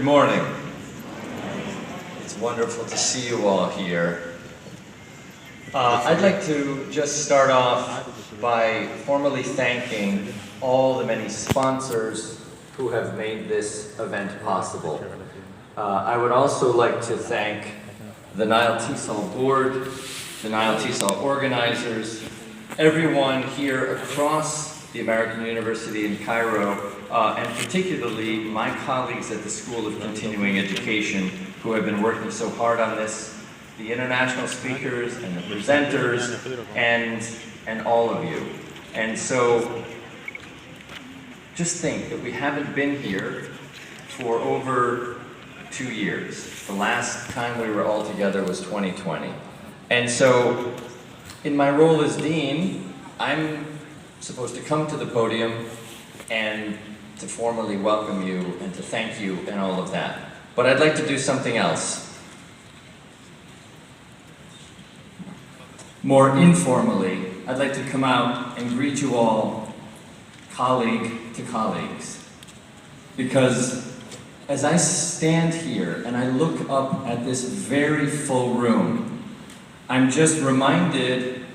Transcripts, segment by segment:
morning. It's wonderful to see you all here. I'd like to just start off by formally thanking all the many sponsors who have made this event possible. I would also like to thank the Nile TESOL board, the Nile TESOL organizers, everyone here across the American University in Cairo, and particularly my colleagues at the School of Continuing Education who have been working so hard on this, the international speakers and the presenters, and all of you. And so, just think that we haven't been here for over 2 years. The last time we were all together was 2020. And so, in my role as dean, I'm supposed to come to the podium and to formally welcome you and to thank you and all of that. But I'd like to do something else. More informally, I'd like to come out and greet you all, colleague to colleagues. Because as I stand here and I look up at this very full room, I'm just reminded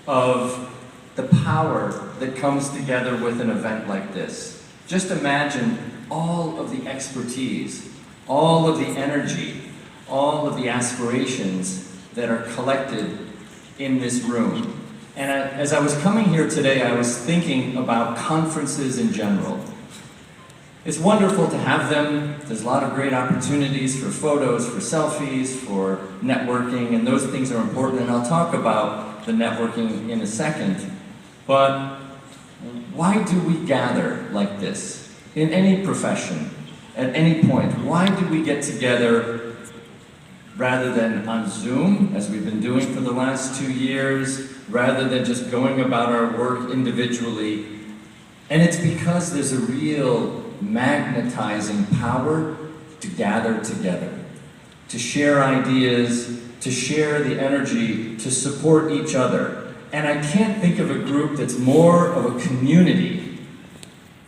of the power that comes together with an event like this. Just imagine all of the expertise, all of the energy, all of the aspirations that are collected in this room. And as I was coming here today, I was thinking about conferences in general. It's wonderful to have them. There's a lot of great opportunities for photos, for selfies, for networking, and those things are important, and I'll talk about the networking in a second. But why do we gather like this? In any profession, at any point, why do we get together rather than on Zoom, as we've been doing for the last 2 years, rather than just going about our work individually? And it's because there's a real magnetizing power to gather together, to share ideas, to share the energy, to support each other. And I can't think of a group that's more of a community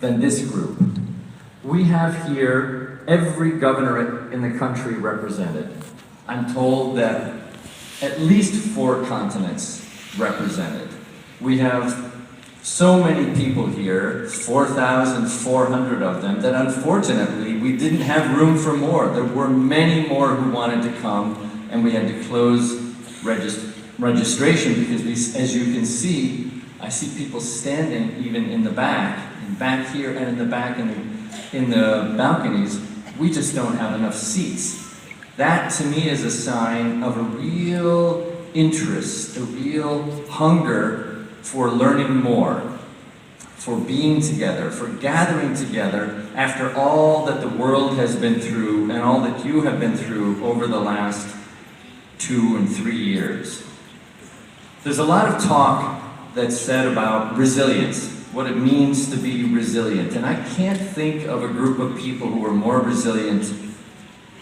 than this group. We have here every governorate in the country represented. I'm told that at least 4 continents represented. We have so many people here, 4,400 of them, that unfortunately we didn't have room for more. There were many more who wanted to come, and we had to close registration because as you can see, I see people standing even in the back here and in the back in the balconies. We just don't have enough seats. That to me is a sign of a real interest, a real hunger for learning more, for being together, for gathering together after all that the world has been through and all that you have been through over the last 2 and 3 years. There's a lot of talk that's said about resilience, what it means to be resilient, and I can't think of a group of people who are more resilient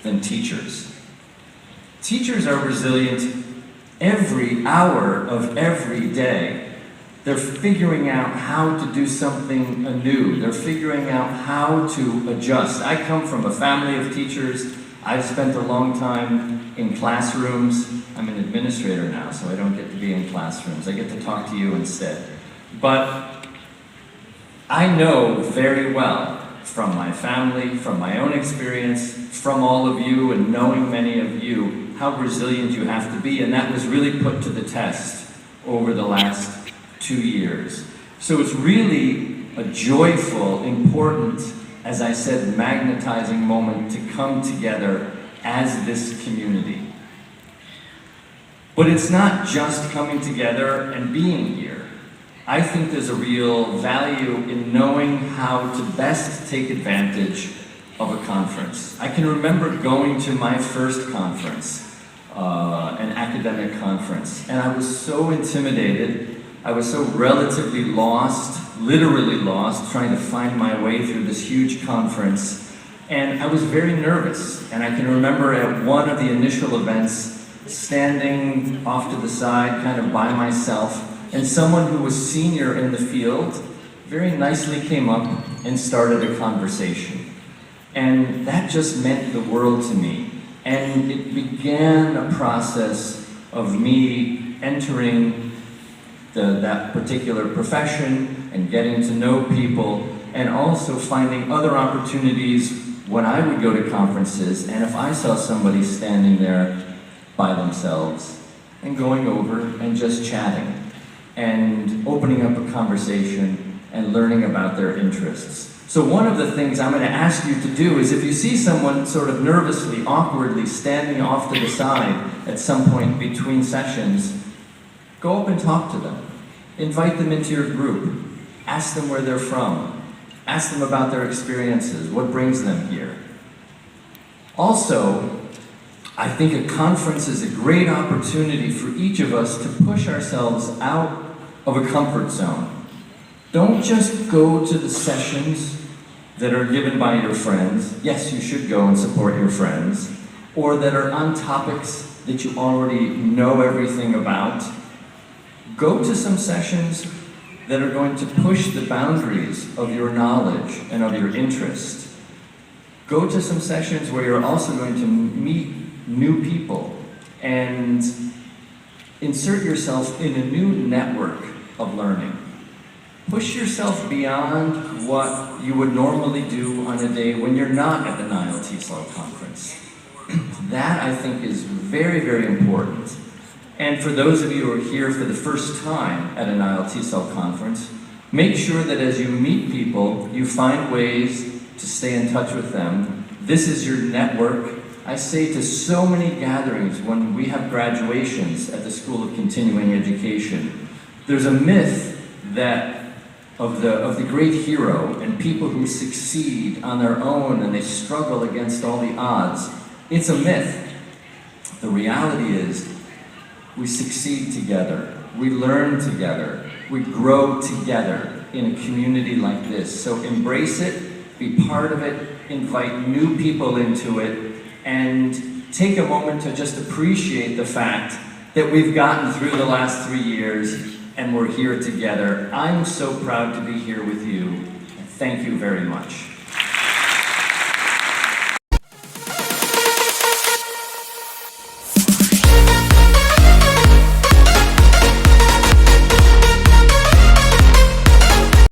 than teachers. Teachers are resilient every hour of every day. They're figuring out how to do something anew. They're figuring out how to adjust. I come from a family of teachers. I've spent a long time in classrooms. I'm an administrator now, so I don't get to be in classrooms. I get to talk to you instead. But I know very well from my family, from my own experience, from all of you and knowing many of you, how resilient you have to be, and that was really put to the test over the last 2 years. So it's really a joyful, important, as I said, magnetizing moment to come together as this community. But it's not just coming together and being here. I think there's a real value in knowing how to best take advantage of a conference. I can remember going to my first conference, an academic conference, and I was so intimidated. I was so relatively lost, literally lost, trying to find my way through this huge conference. And I was very nervous. And I can remember at one of the initial events, standing off to the side, kind of by myself, and someone who was senior in the field very nicely came up and started a conversation. And that just meant the world to me. And it began a process of me entering that particular profession and getting to know people, and also finding other opportunities when I would go to conferences, and if I saw somebody standing there by themselves and going over and just chatting and opening up a conversation and learning about their interests. So one of the things I'm going to ask you to do is, if you see someone sort of nervously, awkwardly standing off to the side at some point between sessions, go up and talk to them. Invite them into your group. Ask them where they're from. Ask them about their experiences, what brings them here. Also, I think a conference is a great opportunity for each of us to push ourselves out of a comfort zone. Don't just go to the sessions that are given by your friends. Yes, you should go and support your friends, or that are on topics that you already know everything about. Go to some sessions that are going to push the boundaries of your knowledge and of your interest. Go to some sessions where you're also going to meet new people and insert yourself in a new network of learning. Push yourself beyond what you would normally do on a day when you're not at the Nile TESOL conference. That, I think, is very, very important. And for those of you who are here for the first time at a Nile TESOL conference, make sure that as you meet people, you find ways to stay in touch with them. This is your network. I say to so many gatherings when we have graduations at the School of Continuing Education, there's a myth that of the great hero and people who succeed on their own and they struggle against all the odds. It's a myth. The reality is, we succeed together, we learn together, we grow together in a community like this. So embrace it, be part of it, invite new people into it, and take a moment to just appreciate the fact that we've gotten through the last 3 years and we're here together. I'm so proud to be here with you. Thank you very much.